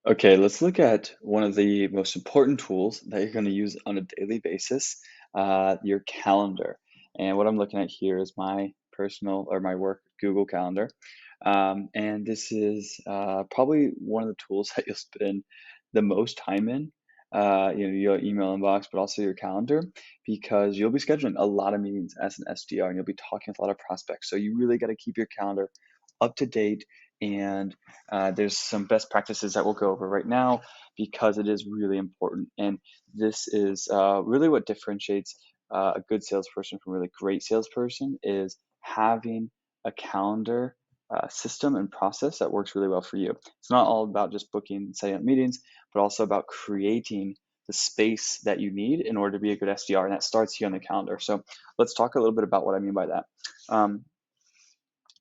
Okay, let's look at one of the most important tools that you're going to use on a daily basis, your calendar. And what I'm looking at here is my personal or my work Google Calendar. And this is probably one of the tools that you'll spend the most time in, your email inbox, but also your calendar, because you'll be scheduling a lot of meetings as an SDR and you'll be talking with a lot of prospects. So you really got to keep your calendar up to date and there's some best practices that we'll go over right now because it is really important. And this is really what differentiates a good salesperson from a really great salesperson is having a calendar system and process that works really well for you. It's not all about just booking and setting up meetings, but also about creating the space that you need in order to be a good SDR. And that starts here on the calendar. So let's talk a little bit about what I mean by that. Um,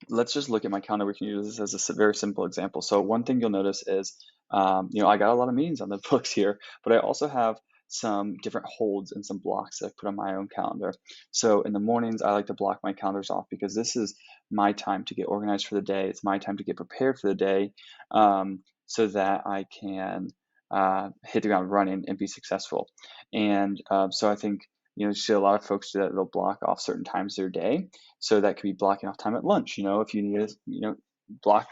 let's just look at my calendar. We can use this as a very simple example. So one thing you'll notice is, I got a lot of meetings on the books here, but I also have some different holds and some blocks that I put on my own calendar. So in the mornings, I like to block my calendars off because this is my time to get organized for the day. It's my time to get prepared for the day, so that I can hit the ground running and be successful. And so I think, you see a lot of folks do that. They'll block off certain times of their day, so that could be blocking off time at lunch. If you need to, block,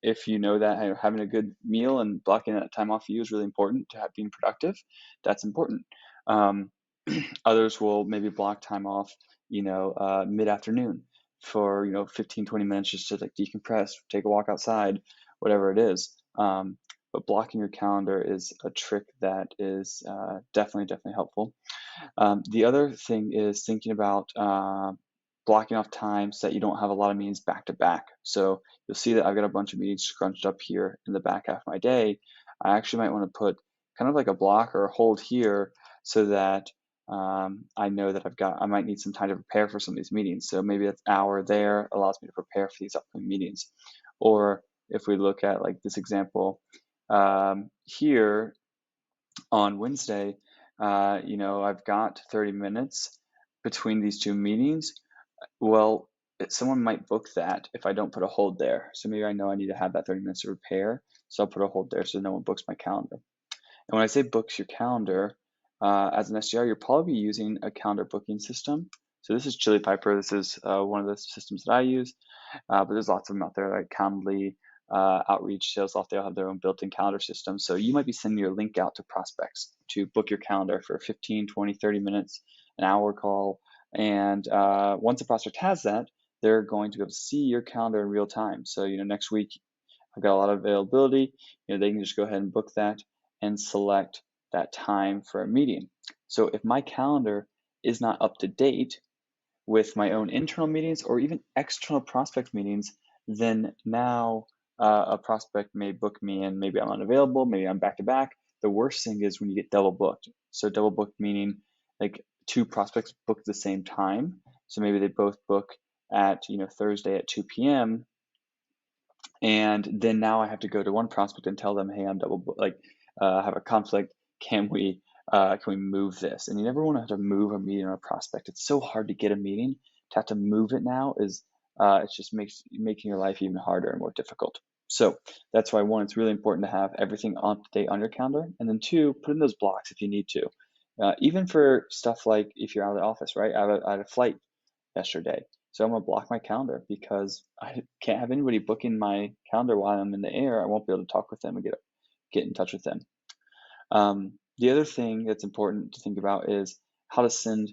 if you know that having a good meal and blocking that time off for you is really important to being productive, that's important. Um, Others will maybe block time off, mid-afternoon for, 15, 20 minutes just to like decompress, take a walk outside, whatever it is. But blocking your calendar is a trick that is definitely helpful. The other thing is thinking about blocking off time so that you don't have a lot of meetings back to back. So you'll see that I've got a bunch of meetings scrunched up here in the back half of my day. I actually might want to put kind of like a block or a hold here so that I know that I might need some time to prepare for some of these meetings. So maybe that hour there allows me to prepare for these upcoming meetings. Or if we look at like this example here on Wednesday, I've got 30 minutes between these two meetings. Well, someone might book that if I don't put a hold there. So maybe I know I need to have that 30 minutes to repair. So I'll put a hold there so no one books my calendar. And when I say books your calendar, as an SDR, you're probably using a calendar booking system. So this is Chili Piper. This is one of the systems that I use, but there's lots of them out there like Calendly, Outreach, SalesLoft. They all have their own built-in calendar system. So you might be sending your link out to prospects to book your calendar for 15, 20, 30 minutes, an hour call. And once a prospect has that, they're going to be able to see your calendar in real time. So, next week I've got a lot of availability. They can just go ahead and book that and select that time for a meeting. So if my calendar is not up to date with my own internal meetings or even external prospect meetings, then now a prospect may book me and maybe I'm unavailable, maybe I'm back to back. The worst thing is when you get double booked. So double booked meaning like two prospects book at the same time. So maybe they both book at Thursday at 2 p.m. And then now I have to go to one prospect and tell them, hey, I'm double booked, like have a conflict. Can we move this? And you never want to have to move a meeting or a prospect. It's so hard to get a meeting. To have to move it now is it just makes making your life even harder and more difficult. So that's why one, it's really important to have everything up to date on your calendar, and then two, put in those blocks if you need to. Even for stuff like if you're out of the office, right? I had a flight yesterday. So I'm gonna block my calendar because I can't have anybody booking my calendar while I'm in the air. I won't be able to talk with them and get in touch with them. The other thing that's important to think about is how to send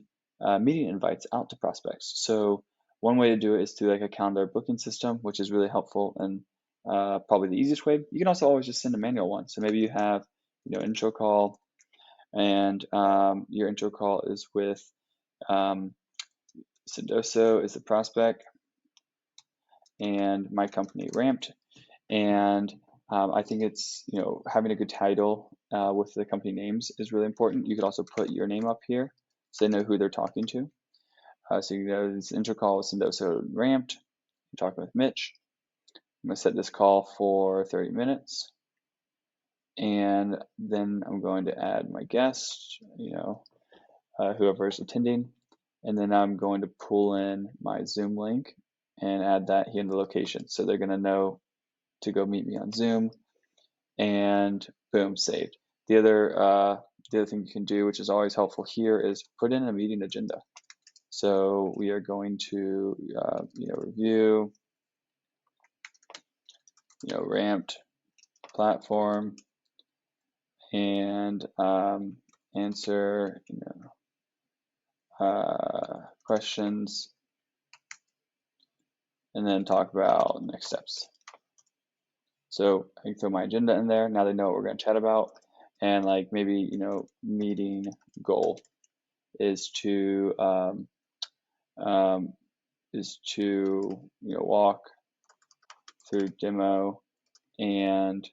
meeting invites out to prospects. So one way to do it is through like a calendar booking system, which is really helpful and probably the easiest way. You can also always just send a manual one. So maybe you have, intro call, and your intro call is with Sendoso is the prospect, and my company Ramped. And I think it's, having a good title with the company names is really important. You could also put your name up here so they know who they're talking to. So this intro call with Sendoso Ramped. I'm talking with Mitch. I'm going to set this call for 30 minutes. And then I'm going to add my guest, whoever is attending. And then I'm going to pull in my Zoom link and add that here in the location. So they're going to know to go meet me on Zoom. and boom, saved. The other thing you can do, which is always helpful here, is put in a meeting agenda. So we are going to review ramped platform and answer questions, and then talk about next steps. So I can throw my agenda in there. Now they know what we're going to chat about, and like maybe meeting goal is to walk through demo and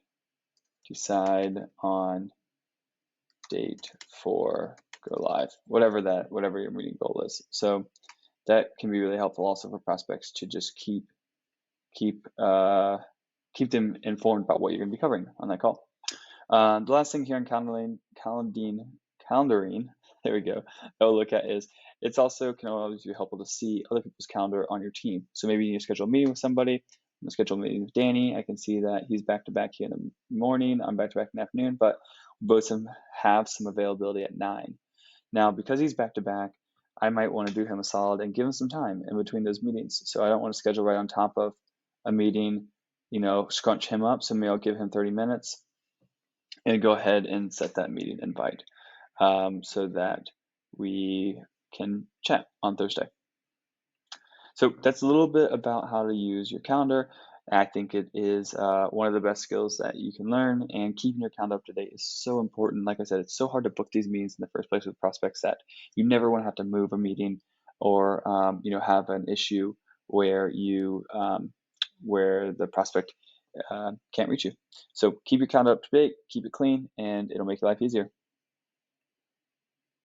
decide on date for go live, whatever your meeting goal is. So that can be really helpful also for prospects to just keep them informed about what you're going to be covering on that call. The last thing here in calendaring, there we go, I'll look at is it's also can always be helpful to see other people's calendar on your team. So maybe you schedule a meeting with somebody. I'm gonna schedule a meeting with Danny. I can see that he's back to back here in the morning. I'm back to back in the afternoon, but both of them have some availability at 9. Now, because he's back to back, I might want to do him a solid and give him some time in between those meetings. So I don't want to schedule right on top of a meeting, scrunch him up. So maybe I'll give him 30 minutes and go ahead and set that meeting invite so that we can chat on Thursday. So that's a little bit about how to use your calendar. I think it is one of the best skills that you can learn, and keeping your calendar up to date is so important. Like I said, it's so hard to book these meetings in the first place with prospects that you never want to have to move a meeting or have an issue where where the prospect can't reach you. So keep your calendar up to date, keep it clean, and it'll make your life easier.